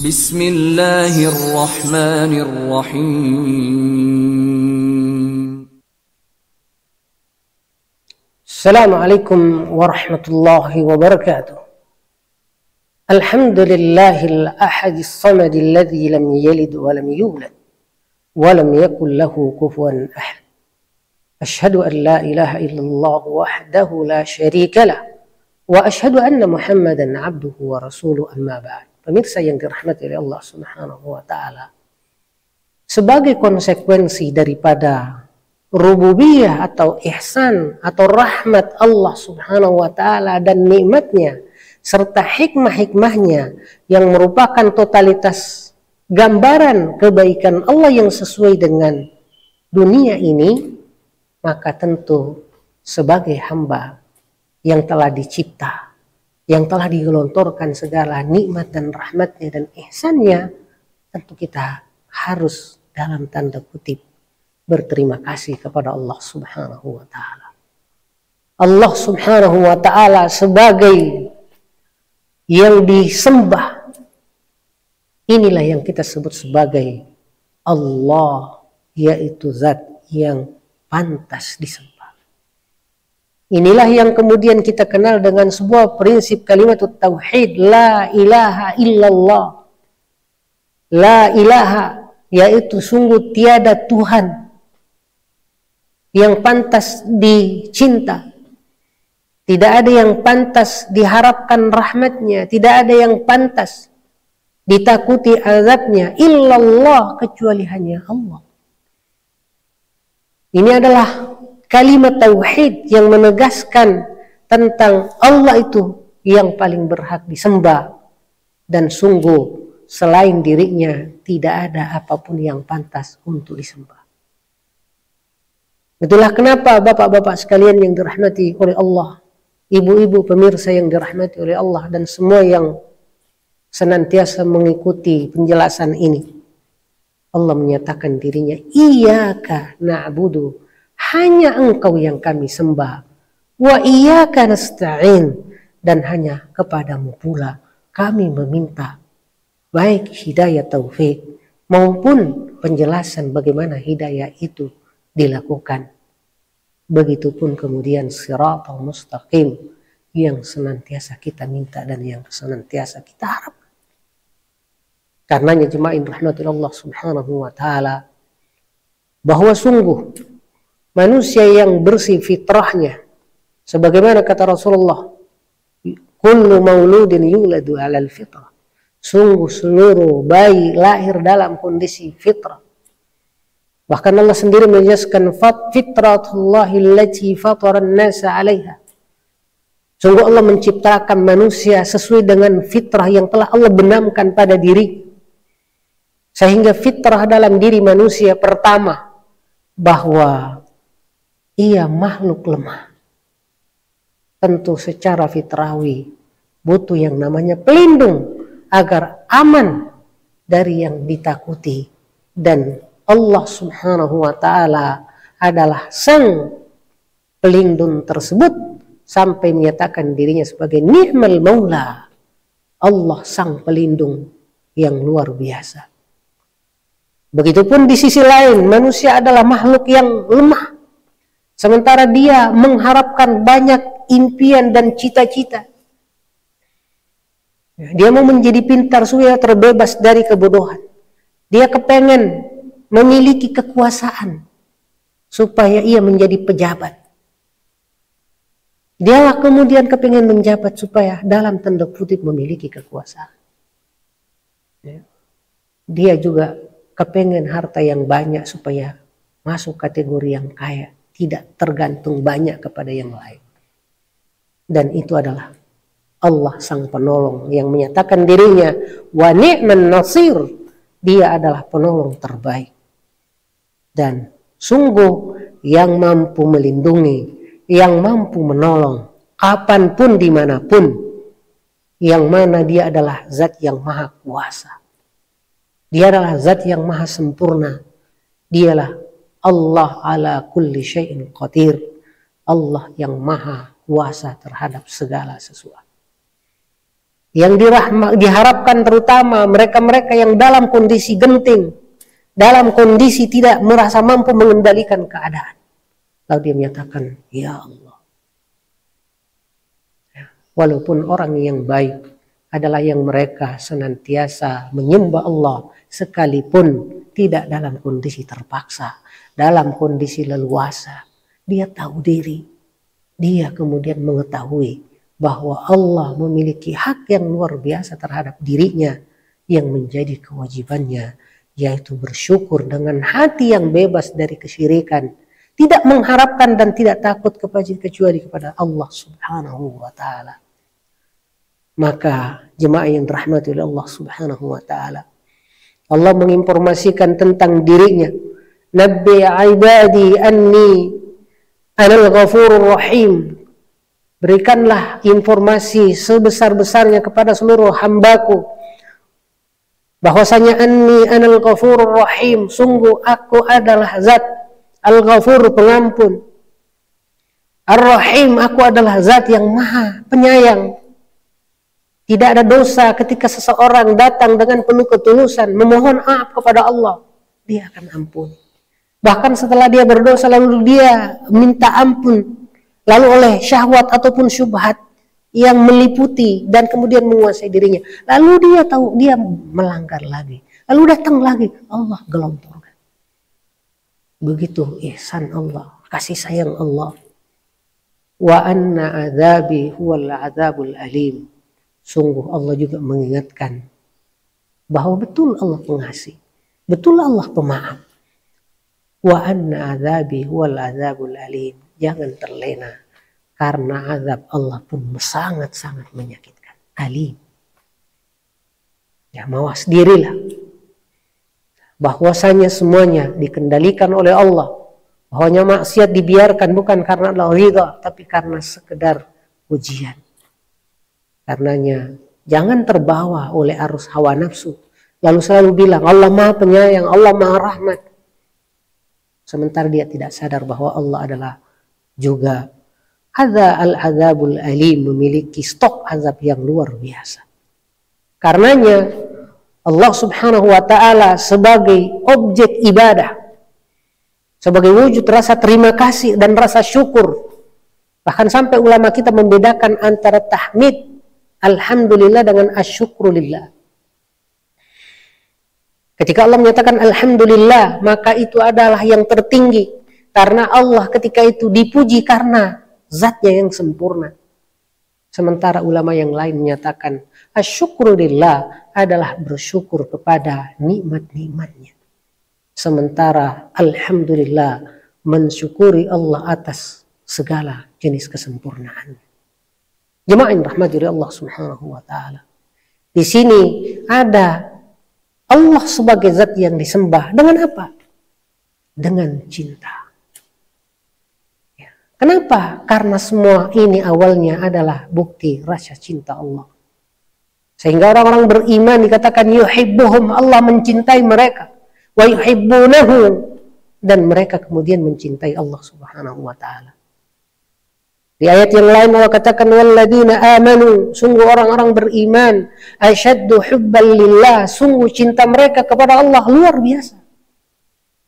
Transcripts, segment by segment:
Bismillahirrahmanirrahim. Assalamualaikum warahmatullahi wabarakatuh. Alhamdulillahil ahadis samadil ladzi lam yalid wa lam yulad wa lam yakul lahu kufuwan ahad. Asyhadu an la ilaha illallah wahdahu la syarika lah wa asyhadu anna Muhammadan abduhu wa rasuluhu, amma ba'd. Pemirsa yang dirahmati oleh Allah Subhanahu wa taala, sebagai konsekuensi daripada rububiyah atau ihsan atau rahmat Allah Subhanahu wa taala dan nikmatnya serta hikmah-hikmahnya yang merupakan totalitas gambaran kebaikan Allah yang sesuai dengan dunia ini, maka tentu sebagai hamba yang telah dicipta, yang telah digelontorkan segala nikmat dan rahmatnya dan ihsannya, tentu kita harus dalam tanda kutip berterima kasih kepada Allah Subhanahu wa taala. Allah Subhanahu wa taala sebagai yang disembah, inilah yang kita sebut sebagai Allah, yaitu zat yang pantas disembah. Inilah yang kemudian kita kenal dengan sebuah prinsip kalimat tauhid, la ilaha illallah. La ilaha, yaitu sungguh tiada Tuhan yang pantas dicinta. Tidak ada yang pantas diharapkan rahmatnya, tidak ada yang pantas ditakuti azabnya, illallah, kecuali hanya Allah. Ini adalah kalimat tauhid yang menegaskan tentang Allah itu yang paling berhak disembah, dan sungguh selain dirinya tidak ada apapun yang pantas untuk disembah. Itulah kenapa bapak-bapak sekalian yang dirahmati oleh Allah, ibu-ibu pemirsa yang dirahmati oleh Allah, dan semua yang senantiasa mengikuti penjelasan ini, Allah menyatakan dirinya, iyyaka na'budu, hanya engkau yang kami sembah, wa iyyaka nasta'in, dan hanya kepadamu pula kami meminta baik hidayah taufik maupun penjelasan bagaimana hidayah itu dilakukan. Begitupun kemudian siratal mustaqim yang senantiasa kita minta dan yang senantiasa kita harap. Karenanya jemaah rahmatul Allah Subhanahu wa taala, bahwa sungguh manusia yang bersih fitrahnya, sebagaimana kata Rasulullah, kullu mauludin yuladu 'alal fitrah, sungguh seluruh bayi lahir dalam kondisi fitrah. Bahkan Allah sendiri menjelaskan fitratullahi allati fatara an-nasa 'alaiha. Sungguh Allah menciptakan manusia sesuai dengan fitrah yang telah Allah benamkan pada diri. Sehingga fitrah dalam diri manusia pertama, bahwa ia makhluk lemah. Tentu secara fitrawi butuh yang namanya pelindung agar aman dari yang ditakuti. Dan Allah Subhanahu wa ta'ala adalah sang pelindung tersebut, sampai menyatakan dirinya sebagai ni'mal maula. Allah sang pelindung yang luar biasa. Begitupun di sisi lain, manusia adalah makhluk yang lemah. Sementara dia mengharapkan banyak impian dan cita-cita. Dia mau menjadi pintar supaya terbebas dari kebodohan. Dia kepengen memiliki kekuasaan supaya ia menjadi pejabat. Dia kemudian kepengen menjabat supaya dalam tanda kutip memiliki kekuasaan. Dia juga kepengen harta yang banyak supaya masuk kategori yang kaya, tidak tergantung banyak kepada yang lain. Dan itu adalah Allah sang penolong yang menyatakan dirinya wa ni'man nasir, dia adalah penolong terbaik. Dan sungguh yang mampu melindungi, yang mampu menolong kapanpun dimanapun, yang mana dia adalah zat yang maha kuasa. Dia adalah zat yang maha sempurna. Dialah Allah ala kulli syai'in qadir. Allah yang maha kuasa terhadap segala sesuatu. Yang diharapkan terutama mereka-mereka yang dalam kondisi genting, dalam kondisi tidak merasa mampu mengendalikan keadaan. Lalu dia menyatakan, ya Allah. Walaupun orang yang baik adalah yang mereka senantiasa menyembah Allah sekalipun tidak dalam kondisi terpaksa, dalam kondisi leluasa. Dia tahu diri. Dia kemudian mengetahui bahwa Allah memiliki hak yang luar biasa terhadap dirinya yang menjadi kewajibannya, yaitu bersyukur dengan hati yang bebas dari kesyirikan, tidak mengharapkan dan tidak takut kecuali kepada Allah Subhanahu wa Ta'ala. Maka jemaah yang dirahmati oleh Allah Subhanahu wa Ta'ala, Allah menginformasikan tentang dirinya, nabbi ibadi anni anal ghafurur rahim. Berikanlah informasi sebesar-besarnya kepada seluruh hambaku bahwasanya anni anal ghafurur rahim, sungguh aku adalah zat al-ghafur, pengampun, ar-rahim, aku adalah zat yang maha penyayang. Tidak ada dosa ketika seseorang datang dengan penuh ketulusan memohon maaf kepada Allah, dia akan ampuni. Bahkan setelah dia berdosa lalu dia minta ampun, lalu oleh syahwat ataupun syubhat yang meliputi dan kemudian menguasai dirinya, lalu dia tahu dia melanggar lagi, lalu datang lagi, Allah gelontorkan. Begitu ihsan Allah, kasih sayang Allah. Wa anna adzabi huwal adzabul alim. Sungguh Allah juga mengingatkan bahwa betul Allah pengasih, betul Allah pemaaf. Wa anna adzabi huwal adzabul alim. Jangan terlena, karena azab Allah pun sangat-sangat menyakitkan, alim. Ya, mawas dirilah bahwasanya semuanya dikendalikan oleh Allah. Bahwanya maksiat dibiarkan bukan karena Allah ridha, tapi karena sekedar ujian. Karenanya jangan terbawa oleh arus hawa nafsu, lalu selalu bilang Allah maha penyayang, Allah maha rahmat, sementara dia tidak sadar bahwa Allah adalah juga hadza al-adzabul alim, memiliki stok azab yang luar biasa. Karenanya Allah Subhanahu wa Ta'ala sebagai objek ibadah, sebagai wujud rasa terima kasih dan rasa syukur, bahkan sampai ulama kita membedakan antara tahmid alhamdulillah dengan asyukrulillah. Ketika Allah menyatakan alhamdulillah, maka itu adalah yang tertinggi. Karena Allah ketika itu dipuji karena zatnya yang sempurna. Sementara ulama yang lain menyatakan asyukrulillah adalah bersyukur kepada nikmat-nikmatnya. Sementara alhamdulillah mensyukuri Allah atas segala jenis kesempurnaan. Jemaah yang rahmati Allah Subhanahu wa Ta'ala. Di sini ada Allah sebagai zat yang disembah dengan apa? Dengan cinta. Kenapa? Karena semua ini awalnya adalah bukti rasa cinta Allah. Sehingga orang-orang beriman dikatakan yuhibbuhum, Allah mencintai mereka. Wa yuhibbunahu, dan mereka kemudian mencintai Allah Subhanahu wa Ta'ala. Di ayat yang lain Allah katakan walladzina amanu, sungguh orang-orang beriman, asyaddu hubban lillah, sungguh cinta mereka kepada Allah luar biasa.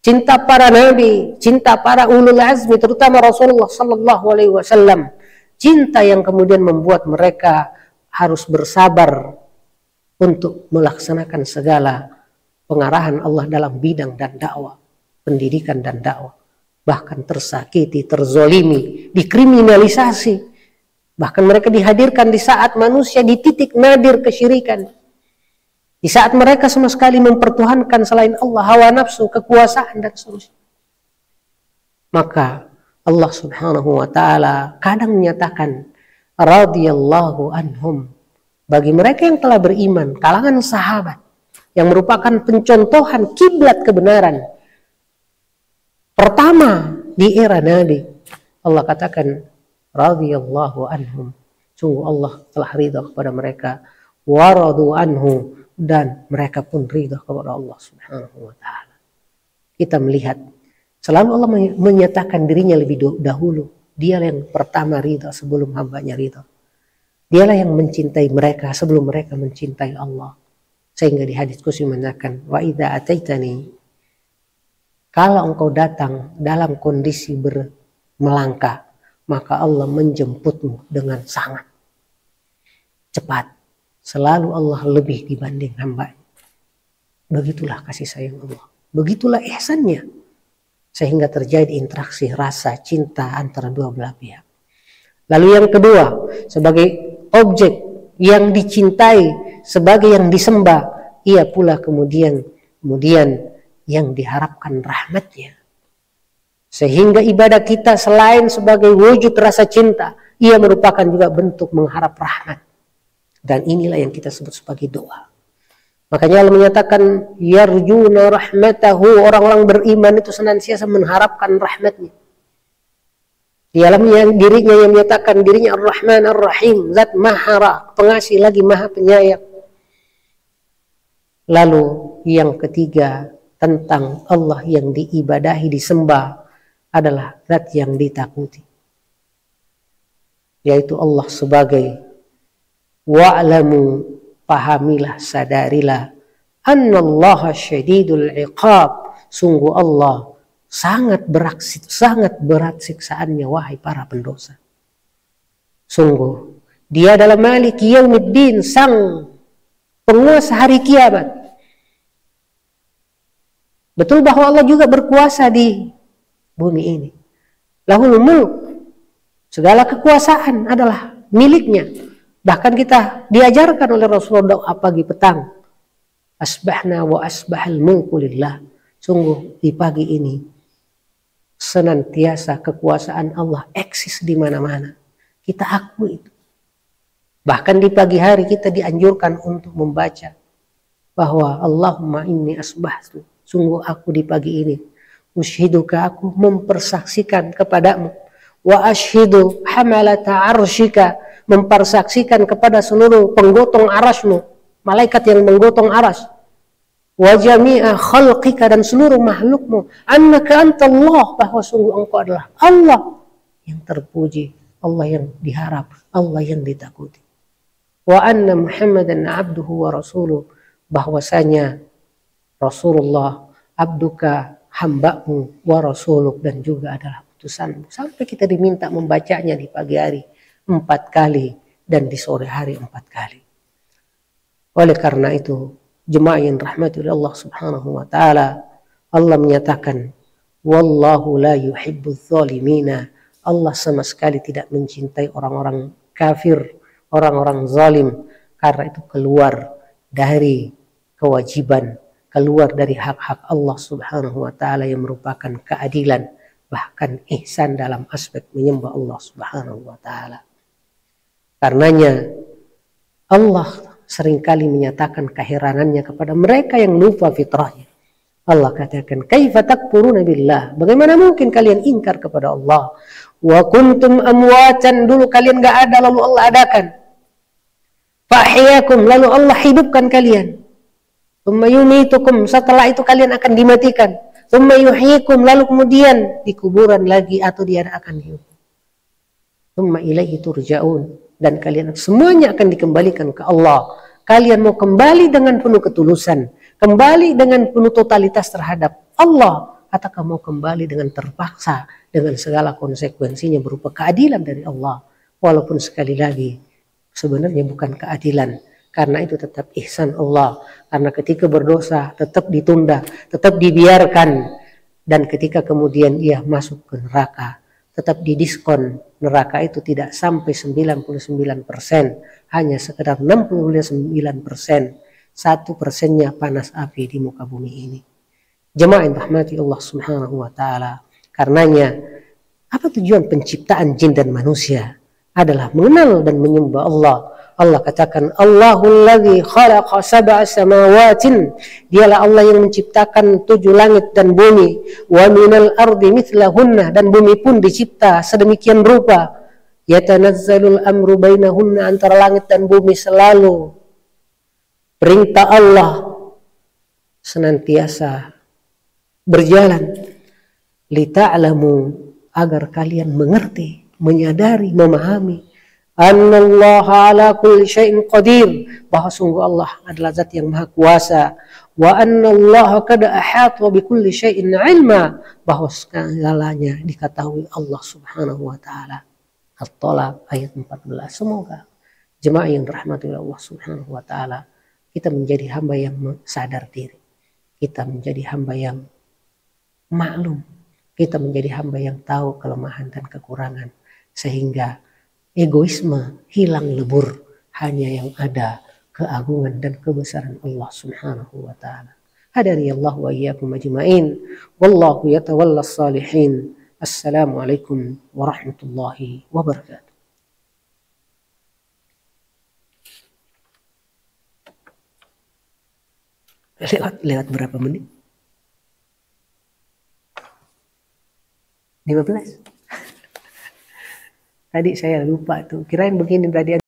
Cinta para nabi, cinta para ulul azmi, terutama Rasulullah sallallahu alaihi wasallam. Cinta yang kemudian membuat mereka harus bersabar untuk melaksanakan segala pengarahan Allah dalam bidang dan dakwah, pendidikan dan dakwah. Bahkan tersakiti, terzolimi, dikriminalisasi. Bahkan mereka dihadirkan di saat manusia di titik nadir kesyirikan. Di saat mereka sama sekali mempertuhankan selain Allah, hawa nafsu, kekuasaan, dan seterusnya. Maka Allah Subhanahu wa Ta'ala kadang menyatakan radhiyallahu anhum, bagi mereka yang telah beriman, kalangan sahabat yang merupakan pencontohan kiblat kebenaran pertama di era Nabi. Allah katakan radhiyallahu anhum, sungguh Allah telah ridha kepada mereka, waradu anhu, dan mereka pun ridha kepada Allah Subhanahu wa Ta'ala. Kita melihat selalu Allah menyatakan dirinya lebih dahulu. Dia yang pertama ridha sebelum hambanya ridha. Dialah yang mencintai mereka sebelum mereka mencintai Allah. Sehingga di hadis qudsi mengatakan, wa idza ataitani, kalau engkau datang dalam kondisi melangkah, maka Allah menjemputmu dengan sangat cepat. Selalu Allah lebih dibanding hamba. Begitulah kasih sayang Allah. Begitulah ihsannya. Sehingga terjadi interaksi rasa cinta antara dua belah pihak. Lalu yang kedua, sebagai objek yang dicintai, sebagai yang disembah, ia pula kemudian yang diharapkan rahmatnya. Sehingga ibadah kita selain sebagai wujud rasa cinta, ia merupakan juga bentuk mengharap rahmat. Dan inilah yang kita sebut sebagai doa. Makanya Allah menyatakan, yarjuna rahmatahu, orang-orang beriman itu senantiasa mengharapkan rahmatnya. Di alamnya dirinya yang menyatakan dirinya Ar-Rahman Ar-Rahim, Zat Maha Pengasih lagi Maha Penyayang. Lalu yang ketiga tentang Allah yang diibadahi, disembah adalah Zat yang ditakuti. Yaitu Allah sebagai wa'lamu, pahamilah, sadarilah, annallaha syadidul iqab, sungguh Allah sangat berat siksaannya wahai para pendosa. Sungguh Dia adalah Malik Yaumiddin, sang penguasa hari kiamat. Betul bahwa Allah juga berkuasa di bumi ini. Lahul mulk, segala kekuasaan adalah miliknya. Bahkan kita diajarkan oleh Rasulullah doa pagi petang, asbahna wa asbahal mulku lillah. Sungguh di pagi ini senantiasa kekuasaan Allah eksis di mana-mana. Kita akui itu. Bahkan di pagi hari kita dianjurkan untuk membaca bahwa Allahumma inni asbahtu, sungguh aku di pagi ini ushiduka, aku mempersaksikan kepadamu, wa ashidu hamalata arsyika, mempersaksikan kepada seluruh penggotong arasmu, malaikat yang menggotong aras, wa jami'a khalqika, dan seluruh makhlukmu, annaka antallah, bahwa sungguh engkau adalah Allah yang terpuji, Allah yang diharap, Allah yang ditakuti. Wa anna Muhammadan abduhu wa rasuluh, bahwasanya Rasulullah abduka, hambamu, wa rasuluk, dan juga adalah utusanmu. Sampai kita diminta membacanya di pagi hari 4 kali dan di sore hari 4 kali. Oleh karena itu, jemaah yang rahmati oleh Allah subhanahu wa ta'ala, Allah menyatakan, wallahu la yuhibbuz zalimina, Allah sama sekali tidak mencintai orang-orang kafir, orang-orang zalim, karena itu keluar dari kewajiban, keluar dari hak-hak Allah subhanahu wa ta'ala yang merupakan keadilan, bahkan ihsan dalam aspek menyembah Allah subhanahu wa ta'ala. Karenanya Allah seringkali menyatakan keheranannya kepada mereka yang lupa fitrahnya. Allah katakan, kaifa takfuruna billah, bagaimana mungkin kalian ingkar kepada Allah, wa kuntum amwatan, dulu kalian gak ada lalu Allah adakan, fa'ahyakum, lalu Allah hidupkan kalian, tsumma yumitukum, setelah itu kalian akan dimatikan, tsumma yuhyikum, lalu kemudian di kuburan lagi atau dia akan hidup, tsumma ilaihi turja'un, dan kalian semuanya akan dikembalikan ke Allah. Kalian mau kembali dengan penuh ketulusan, kembali dengan penuh totalitas terhadap Allah, ataukah mau kembali dengan terpaksa dengan segala konsekuensinya berupa keadilan dari Allah, walaupun sekali lagi sebenarnya bukan keadilan, karena itu tetap ihsan Allah. Karena ketika berdosa tetap ditunda, tetap dibiarkan, dan ketika kemudian ia masuk ke neraka tetap didiskon. Neraka itu tidak sampai 99%, hanya sekedar 69%, 1%-nya panas api di muka bumi ini. Jemaah yang rahmati Allah subhanahu wa ta'ala, karenanya apa tujuan penciptaan jin dan manusia? Adalah mengenal dan menyembah Allah. Allah katakan, Allahul ladzi khalaqa sab'a samawatin, dialah Allah yang menciptakan 7 langit dan bumi, wa minal ardi mithlahunna, dan bumi pun dicipta sedemikian rupa, yatanazzalul amru bainahunna, antara langit dan bumi selalu perintah Allah senantiasa berjalan, lita'lamu, agar kalian mengerti, menyadari, memahami, Annallaha ala kulli syai'in qadir, bahwa sungguh Allah adalah zat yang maha kuasa. Wa annallaha qad ahata bi kulli syai'in ilma, bahwa segalanya diketahui Allah Subhanahu wa taala. At-Thalaq ayat 14. Semoga jemaah yang dirahmati oleh Allah Subhanahu wa taala, kita menjadi hamba yang sadar diri. Kita menjadi hamba yang maklum. Kita menjadi hamba yang tahu kelemahan dan kekurangan, sehingga egoisme hilang lebur, hanya yang ada keagungan dan kebesaran Allah Subhanahu wa taala. Hadani Allah wa iyyakum ajma'in. Wallahu yatawallas salihin. Assalamualaikum warahmatullahi wabarakatuh. Lewat berapa menit? 15. Tadi saya lupa tuh, kirain begini tadi.